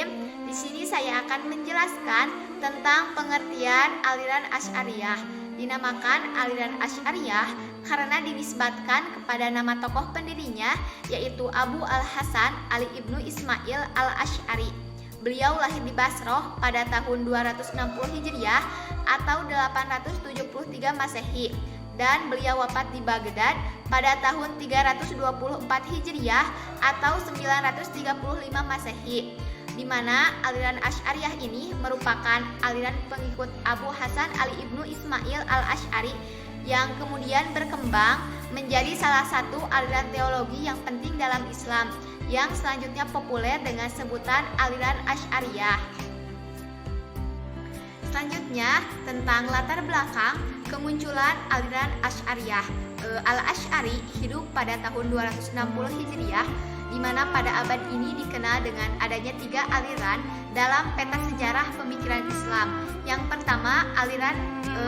Bismillahirrahmanirrahim. Di sini saya akan menjelaskan tentang pengertian aliran Asy'ariyah. Dinamakan aliran Asy'ariyah karena dinisbatkan kepada nama tokoh pendirinya, yaitu Abu Al-Hasan Ali ibnu Ismail Al-Asy'ari. Beliau lahir di Basrah pada tahun 260 Hijriah atau 873 Masehi, dan beliau wafat di Baghdad pada tahun 324 Hijriah atau 935 Masehi, di mana aliran Asy'ariyah ini merupakan aliran pengikut Abu Hasan Ali ibnu Ismail Al-Asy'ari yang kemudian berkembang menjadi salah satu aliran teologi yang penting dalam Islam, yang selanjutnya populer dengan sebutan aliran Asy'ariyah. Selanjutnya, tentang latar belakang kemunculan aliran Asy'ariyah. Al-Asy'ari hidup pada tahun 260 Hijriah, di mana pada abad ini dikenal dengan adanya 3 aliran dalam peta sejarah pemikiran Islam. Yang pertama, aliran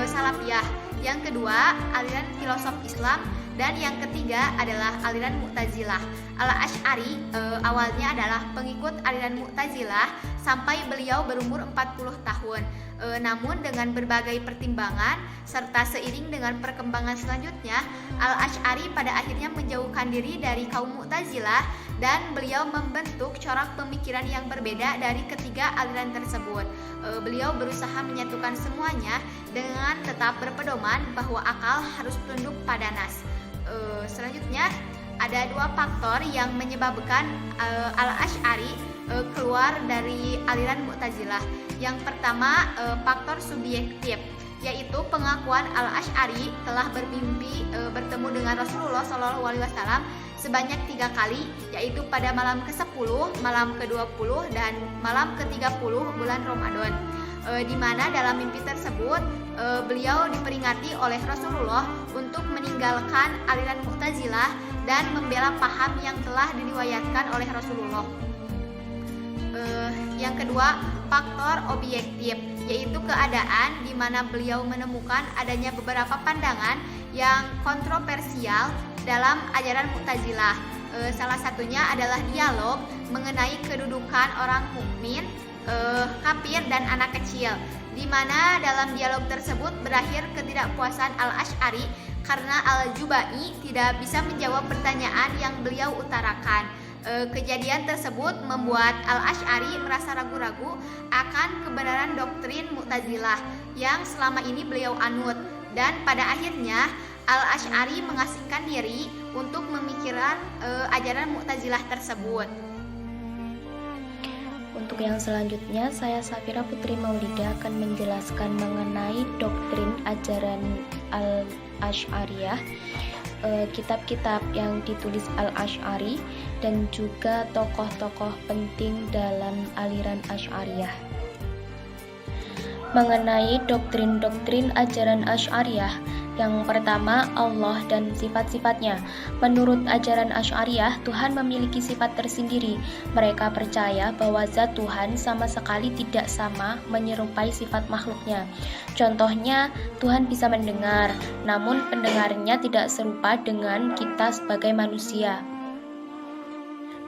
Salafiyah, yang kedua, aliran filosof Islam, dan yang ketiga adalah aliran Mu'tazilah. Al-Asy'ari awalnya adalah pengikut aliran Mu'tazilah sampai beliau berumur 40 tahun. Namun dengan berbagai pertimbangan serta seiring dengan perkembangan selanjutnya, Al-Asy'ari pada akhirnya menjauhkan diri dari kaum Mu'tazilah dan beliau membentuk corak pemikiran yang berbeda dari ketiga aliran tersebut. Beliau berusaha menyatukan semuanya dengan tetap berpedoman bahwa akal harus tunduk pada nas. Selanjutnya ada 2 faktor yang menyebabkan Al-Asy'ari keluar dari aliran Mu'tazilah. Yang pertama, faktor subjektif, yaitu pengakuan Al-Asy'ari telah bermimpi bertemu dengan Rasulullah SAW sebanyak 3 kali, yaitu pada malam ke-10, malam ke-20, dan malam ke-30 bulan Ramadan. Di mana dalam mimpi tersebut beliau diperingati oleh Rasulullah untuk meninggalkan aliran Mu'tazilah dan membela paham yang telah diriwayatkan oleh Rasulullah. Yang kedua, faktor objektif, yaitu keadaan di mana beliau menemukan adanya beberapa pandangan yang kontroversial dalam ajaran Mu'tazilah. Salah satunya adalah dialog mengenai kedudukan orang mukmin, kafir, dan anak kecil, di mana dalam dialog tersebut berakhir ketidakpuasan Al-Asy'ari karena Al-Jubai tidak bisa menjawab pertanyaan yang beliau utarakan. Kejadian tersebut membuat Al-Asy'ari merasa ragu-ragu akan kebenaran doktrin Mu'tazilah yang selama ini beliau anut, dan pada akhirnya Al-Asy'ari mengasingkan diri untuk memikirkan ajaran Mu'tazilah tersebut. Untuk yang selanjutnya, saya Safira Putri Maulida akan menjelaskan mengenai doktrin ajaran Al-Asy'ariyah, kitab-kitab yang ditulis Al-Asy'ari, dan juga tokoh-tokoh penting dalam aliran Asy'ariyah. Mengenai doktrin-doktrin ajaran Asy'ariyah, yang pertama, Allah dan sifat-sifatnya. Menurut ajaran Asy'ariyah, Tuhan memiliki sifat tersendiri. Mereka percaya bahwa zat Tuhan sama sekali tidak sama menyerupai sifat makhluknya. Contohnya, Tuhan bisa mendengar, namun pendengarannya tidak serupa dengan kita sebagai manusia.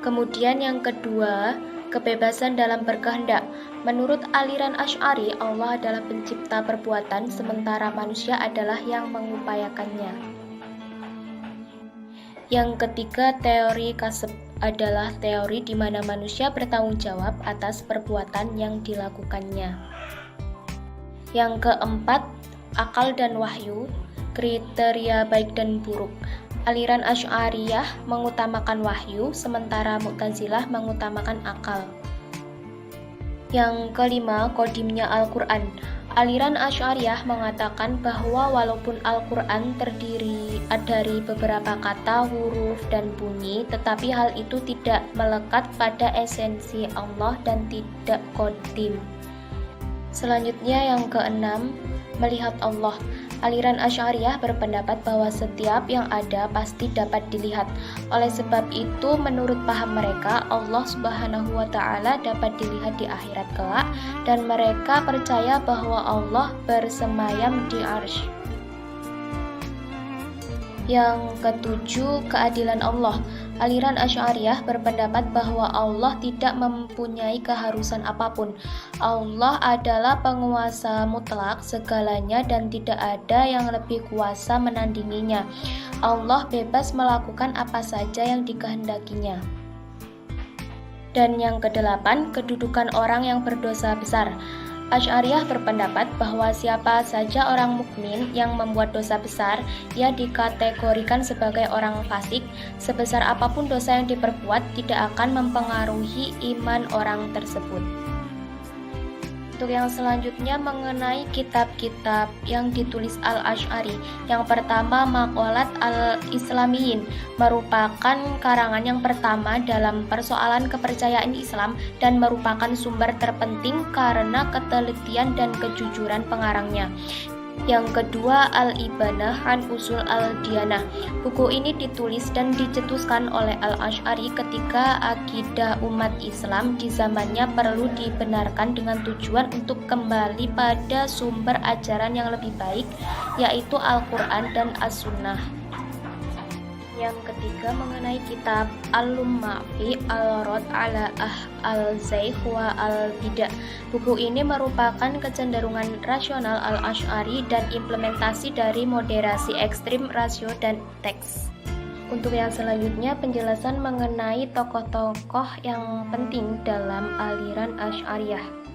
Kemudian yang kedua, kebebasan dalam berkehendak. Menurut aliran Asy'ari, Allah adalah pencipta perbuatan, sementara manusia adalah yang mengupayakannya. Yang ketiga, teori kasb adalah teori di mana manusia bertanggung jawab atas perbuatan yang dilakukannya. Yang keempat, akal dan wahyu, kriteria baik dan buruk. Aliran Asy'ariyah mengutamakan wahyu, sementara Mu'tazilah mengutamakan akal. Yang kelima, kodimnya Al-Quran. Aliran Asy'ariyah mengatakan bahwa walaupun Al-Quran terdiri dari beberapa kata, huruf, dan bunyi, tetapi hal itu tidak melekat pada esensi Allah dan tidak kodim. Selanjutnya yang keenam, melihat Allah. Aliran Asy'ariyah berpendapat bahwa setiap yang ada pasti dapat dilihat. Oleh sebab itu, menurut paham mereka, Allah Subhanahu wa Ta'ala dapat dilihat di akhirat kelak, dan mereka percaya bahwa Allah bersemayam di arsy. Yang ketujuh, keadilan Allah. Aliran Asy'ariyah berpendapat bahwa Allah tidak mempunyai keharusan apapun. Allah adalah penguasa mutlak segalanya dan tidak ada yang lebih kuasa menandinginya. Allah bebas melakukan apa saja yang dikehendakinya. Dan yang kedelapan, kedudukan orang yang berdosa besar. Asy'ariyah berpendapat bahwa siapa saja orang mukmin yang membuat dosa besar, ia dikategorikan sebagai orang fasik. Sebesar apapun dosa yang diperbuat, tidak akan mempengaruhi iman orang tersebut. Untuk yang selanjutnya mengenai kitab-kitab yang ditulis Al-Asy'ari. Yang pertama, Maqalat al-Islamiyin merupakan karangan yang pertama dalam persoalan kepercayaan Islam dan merupakan sumber terpenting karena ketelitian dan kejujuran pengarangnya. Yang kedua, Al-Ibanah an Usul al-Diyanah. Buku ini ditulis dan dicetuskan oleh Al-Asy'ari ketika akidah umat Islam di zamannya perlu dibenarkan dengan tujuan untuk kembali pada sumber ajaran yang lebih baik, yaitu Al-Quran dan As-Sunnah. Yang ketiga mengenai kitab Al-Lumma fi Al-Rad ala al-Zaygh wa al-Bid'ah. Buku ini merupakan kecenderungan rasional Al-Asy'ari dan implementasi dari moderasi ekstrim rasio dan teks. Untuk yang selanjutnya penjelasan mengenai tokoh-tokoh yang penting dalam aliran Asy'ariyah.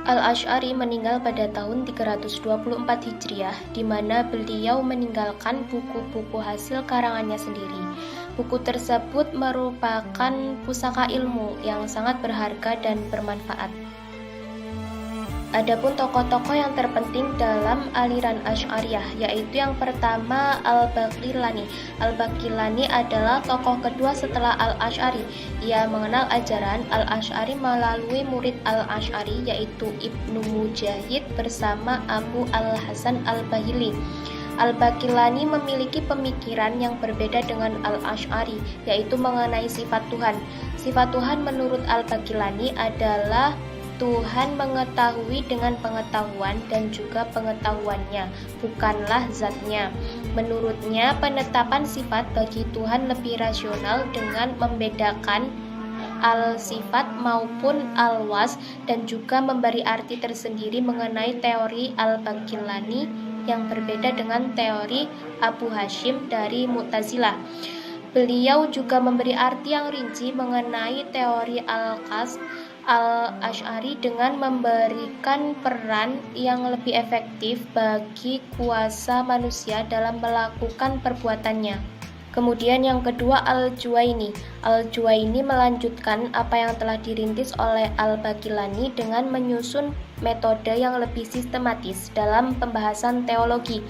Al-Asy'ari meninggal pada tahun 324 Hijriah, di mana beliau meninggalkan buku-buku hasil karangannya sendiri. Buku tersebut merupakan pusaka ilmu yang sangat berharga dan bermanfaat. Adapun tokoh-tokoh yang terpenting dalam aliran Asy'ariyah, yaitu yang pertama Al-Baqillani. Al-Baqillani adalah tokoh kedua setelah Al-Asy'ari. Ia mengenal ajaran Al-Asy'ari melalui murid Al-Asy'ari, yaitu Ibnu Mujahid bersama Abu Al-Hasan Al-Bahili. Al-Baqillani memiliki pemikiran yang berbeda dengan Al-Asy'ari, yaitu mengenai sifat Tuhan. Sifat Tuhan menurut Al-Baqillani adalah Tuhan mengetahui dengan pengetahuan dan juga pengetahuannya, bukanlah zatnya. Menurutnya, penetapan sifat bagi Tuhan lebih rasional dengan membedakan al-sifat maupun al-was dan juga memberi arti tersendiri mengenai teori Al-Baqillani yang berbeda dengan teori Abu Hasyim dari Mu'tazilah. Beliau juga memberi arti yang rinci mengenai teori Al-Asy'ari dengan memberikan peran yang lebih efektif bagi kuasa manusia dalam melakukan perbuatannya. Kemudian yang kedua, Al-Juwaini. Al-Juwaini melanjutkan apa yang telah dirintis oleh Al-Baqillani dengan menyusun metode yang lebih sistematis dalam pembahasan teologi.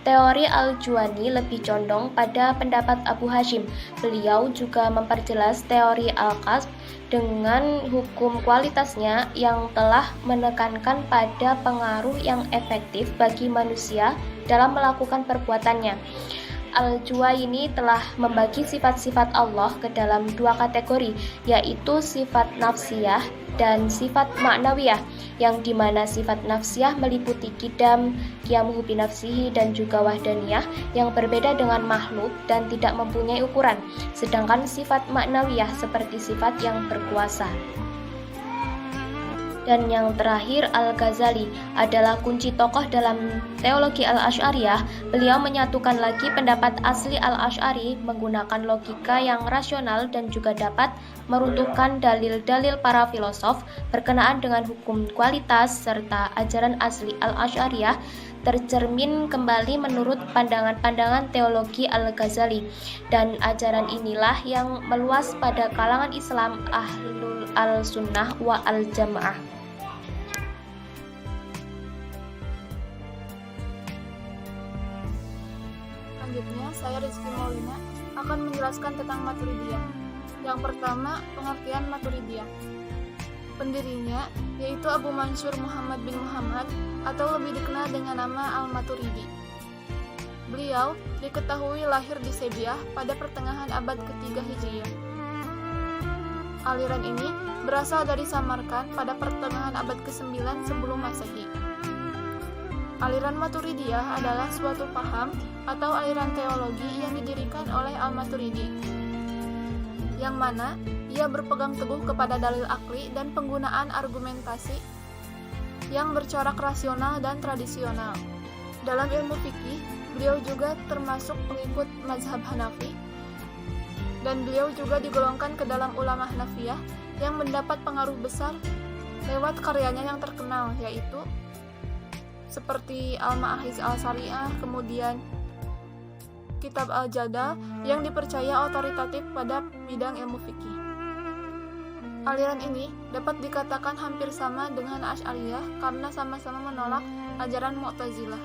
Teori Al-Juwaini lebih condong pada pendapat Abu Hasyim. Beliau juga memperjelas teori Al-Kasb dengan hukum kualitasnya yang telah menekankan pada pengaruh yang efektif bagi manusia dalam melakukan perbuatannya. Al-Juwaini telah membagi sifat-sifat Allah ke dalam dua kategori, yaitu sifat nafsiyah dan sifat ma'nawiyah, yang dimana sifat nafsiyah meliputi qidam, qiyamuhu binafsihi, dan juga wahdaniyah yang berbeda dengan makhluk dan tidak mempunyai ukuran, sedangkan sifat ma'nawiyah seperti sifat yang berkuasa. Dan yang terakhir, Al-Ghazali adalah kunci tokoh dalam teologi Al-Asy'ariyah. Beliau menyatukan lagi pendapat asli Al-Asy'ari menggunakan logika yang rasional dan juga dapat meruntuhkan dalil-dalil para filosof berkenaan dengan hukum kualitas serta ajaran asli Al-Asy'ariyah tercermin kembali menurut pandangan-pandangan teologi Al-Ghazali, dan ajaran inilah yang meluas pada kalangan Islam Ahlul Al-Sunnah wa Al-Jamaah. Selanjutnya, saya Rizky Maulina akan menjelaskan tentang Maturidiyah. Yang pertama, pengertian Maturidiyah. Pendirinya yaitu Abu Mansur Muhammad bin Muhammad atau lebih dikenal dengan nama Al-Maturidi. Beliau diketahui lahir di Sebiah pada pertengahan abad ke-3 Hijriah. Aliran ini berasal dari Samarkand pada pertengahan abad ke-9 sebelum Masehi. Aliran Maturidiyah adalah suatu paham atau aliran teologi yang didirikan oleh Al-Maturidi. yang mana ia berpegang teguh kepada dalil akli dan penggunaan argumentasi yang bercorak rasional dan tradisional. Dalam ilmu fikih, beliau juga termasuk pengikut mazhab Hanafi, dan beliau juga digolongkan ke dalam ulama Hanafiyah yang mendapat pengaruh besar lewat karyanya yang terkenal, yaitu seperti Al-Ma'ahiz Al-Syariah, kemudian Kitab Al-Jadal yang dipercaya otoritatif pada bidang ilmu fikih. Aliran ini dapat dikatakan hampir sama dengan Asy'ariyah karena sama-sama menolak ajaran Mu'tazilah.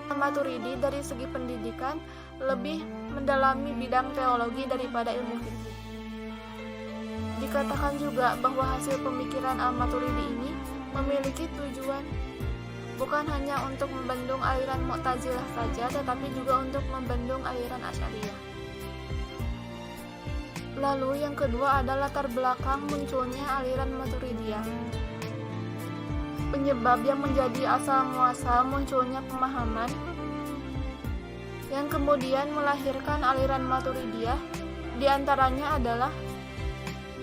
Maturidi dari segi pendidikan lebih mendalami bidang teologi daripada ilmu fikih. Dikatakan juga bahwa hasil pemikiran Al-Maturidi ini memiliki tujuan bukan hanya untuk membendung aliran Mu'tazilah saja, tetapi juga untuk membendung aliran Asy'ariyah. Lalu yang kedua adalah latar belakang munculnya aliran Maturidiyah. Penyebab yang menjadi asal muasal munculnya pemahaman yang kemudian melahirkan aliran Maturidiyah diantaranya adalah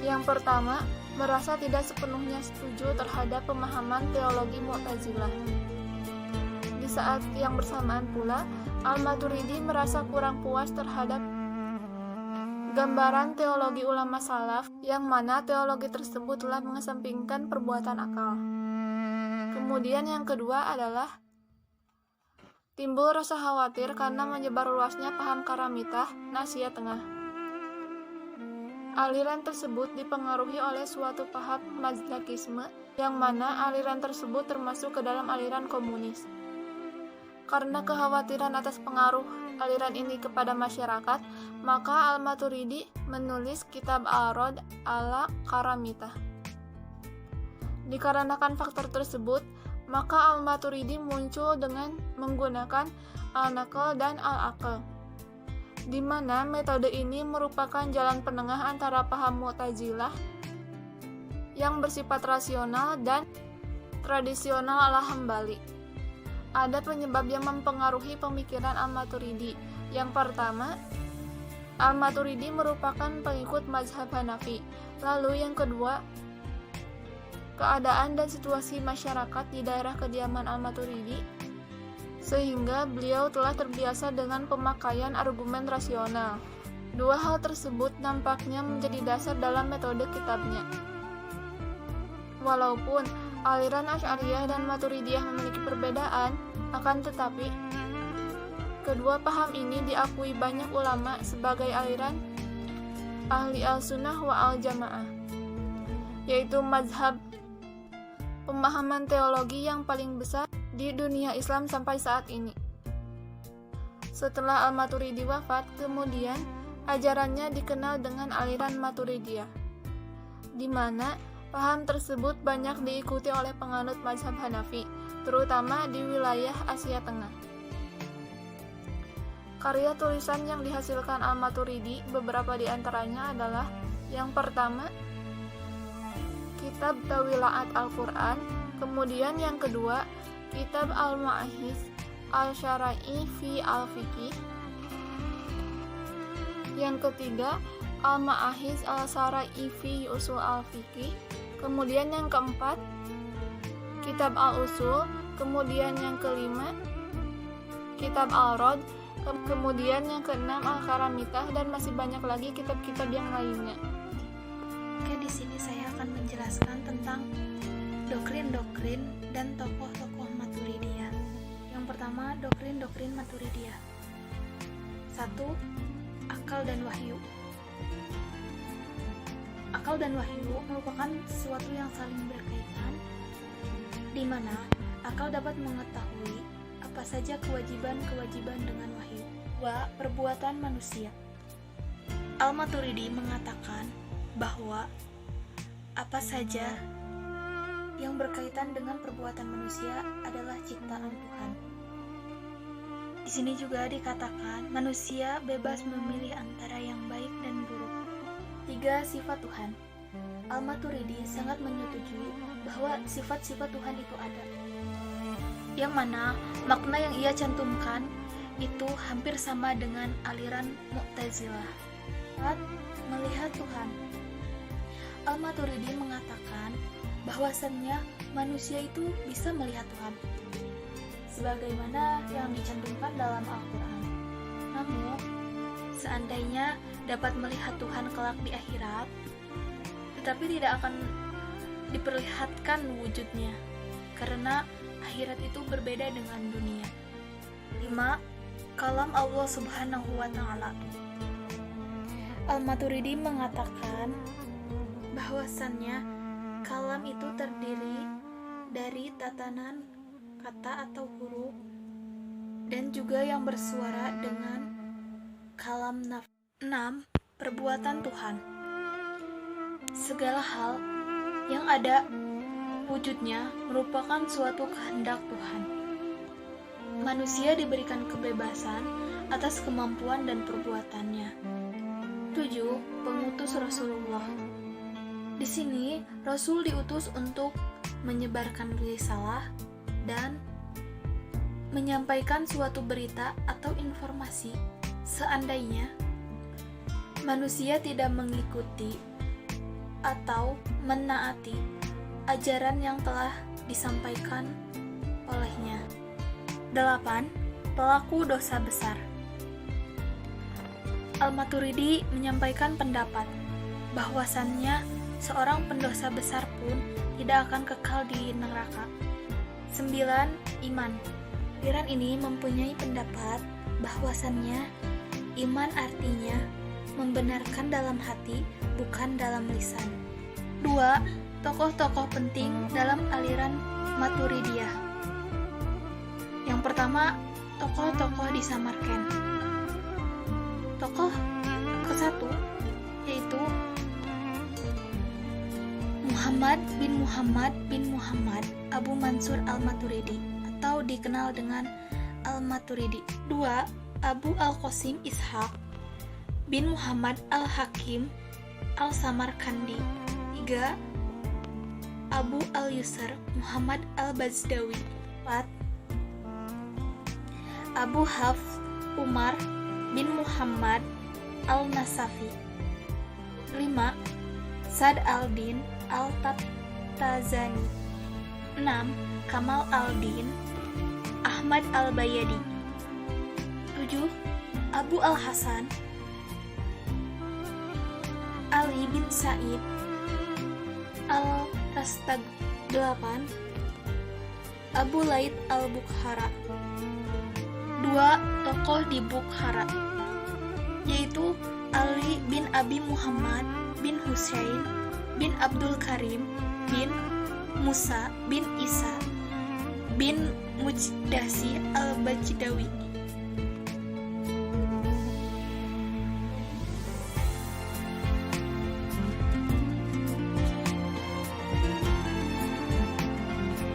yang pertama, merasa tidak sepenuhnya setuju terhadap pemahaman teologi Mu'tazilah. Di saat yang bersamaan pula, Al-Maturidi merasa kurang puas terhadap gambaran teologi ulama salaf yang mana teologi tersebut telah mengesampingkan perbuatan akal. Kemudian yang kedua adalah timbul rasa khawatir karena menyebar luasnya paham karamitah Asia Tengah. Aliran tersebut dipengaruhi oleh suatu paham Mazdakisme yang mana aliran tersebut termasuk ke dalam aliran komunis. Karena kekhawatiran atas pengaruh aliran ini kepada masyarakat, maka Al-Maturidi menulis kitab Al-Rad ala Karamitah. Dikarenakan faktor tersebut, maka Al-Maturidi muncul dengan menggunakan Al-Naql dan Al-Aql, di mana metode ini merupakan jalan penengah antara paham Mu'tazilah yang bersifat rasional dan tradisional ala Hambali. Ada penyebab yang mempengaruhi pemikiran Al-Maturidi. Yang pertama, Al-Maturidi merupakan pengikut mazhab Hanafi. Lalu yang kedua, keadaan dan situasi masyarakat di daerah kediaman Al-Maturidi, sehingga beliau telah terbiasa dengan pemakaian argumen rasional. Dua hal tersebut nampaknya menjadi dasar dalam metode kitabnya. Walaupun aliran Asy'ariyah dan Maturidiyah memiliki perbedaan, akan tetapi kedua paham ini diakui banyak ulama sebagai aliran ahli al-sunnah wa al-jamaah, yaitu mazhab pemahaman teologi yang paling besar di dunia Islam sampai saat ini. Setelah Al-Maturidi wafat, kemudian ajarannya dikenal dengan aliran Maturidiyah, di mana paham tersebut banyak diikuti oleh penganut mazhab Hanafi, terutama di wilayah Asia Tengah. Karya tulisan yang dihasilkan Al-Maturidi, beberapa di antaranya adalah yang pertama, Kitab Tawilaat Al-Quran, kemudian yang kedua, Kitab Al-Ma'ahiz Al-Syara'i fi Al-Fiqih, yang ketiga, Al-Ma'ahiz Al-Syara'i fi Usul Al-Fiqih, kemudian yang keempat, Kitab Al-Usul, kemudian yang kelima, Kitab Al-Rad, kemudian yang keenam Al-Karamitah, dan masih banyak lagi kitab-kitab yang lainnya. Oke, di sini saya akan menjelaskan tentang doktrin-doktrin dan tokoh-tokoh Maturidiyah. Yang pertama, doktrin-doktrin Maturidiyah. 1. Akal dan wahyu. Akal dan wahyu merupakan sesuatu yang saling berkaitan, di mana akal dapat mengetahui apa saja kewajiban-kewajiban dengan wahyu. 2. Perbuatan manusia. Al-Maturidi mengatakan bahwa apa saja yang berkaitan dengan perbuatan manusia adalah ciptaan Tuhan. Di sini juga dikatakan manusia bebas memilih antara yang baik dan buruk. 3. Sifat Tuhan. Al-Maturidi sangat menyetujui bahwa sifat-sifat Tuhan itu ada, yang mana makna yang ia cantumkan itu hampir sama dengan aliran Mu'tazilah. 4. melihat Tuhan. Al-Maturidi mengatakan bahwasannya manusia itu bisa melihat Tuhan, sebagaimana yang dicantumkan dalam Al-Quran. Namun, seandainya dapat melihat Tuhan kelak di akhirat, tetapi tidak akan diperlihatkan wujudnya, karena akhirat itu berbeda dengan dunia. 5. Kalam Allah Subhanahu wa Ta'ala. Al-Maturidi mengatakan bahwasannya kalam itu terdiri dari tatanan kata atau huruf dan juga yang bersuara dengan kalam nafs. 6. Perbuatan Tuhan. Segala hal yang ada wujudnya merupakan suatu kehendak Tuhan. Manusia diberikan kebebasan atas kemampuan dan perbuatannya. 7. Pengutus Rasulullah. Di sini, Rasul diutus untuk menyebarkan risalah dan menyampaikan suatu berita atau informasi. Seandainya manusia tidak mengikuti atau menaati ajaran yang telah disampaikan olehnya. 8. Pelaku dosa besar. Al-Maturidi menyampaikan pendapat bahwasannya seorang pendosa besar pun tidak akan kekal di neraka. 9. Iman. Aliran ini mempunyai pendapat bahwasannya iman artinya membenarkan dalam hati, bukan dalam lisan. 2. Tokoh-tokoh penting dalam aliran Maturidiyah. Yang pertama, tokoh-tokoh di Samarkand. Tokoh ke-1 yaitu Muhammad bin Muhammad Abu Mansur Al-Maturidi atau dikenal dengan Al-Maturidi. 2. Abu Al-Qasim Ishaq bin Muhammad Al-Hakim Al-Samarkandi. 3. Abu Al-Yusr Muhammad Al-Bazdawi. 4. Abu Hafs Umar bin Muhammad Al-Nasafi. 5. Sad al-Din Al-Taftazani. 6. Kamal al-Din Ahmad al-Bayadi. 7. Abu al-Hasan Ali bin Said al-Rastag. 8. Abu Laid al-Bukhara. 2 tokoh di Bukhara, yaitu Ali bin Abi Muhammad bin Husain bin Abdul Karim bin Musa bin Isa bin Mujdasi al-Bajdawi.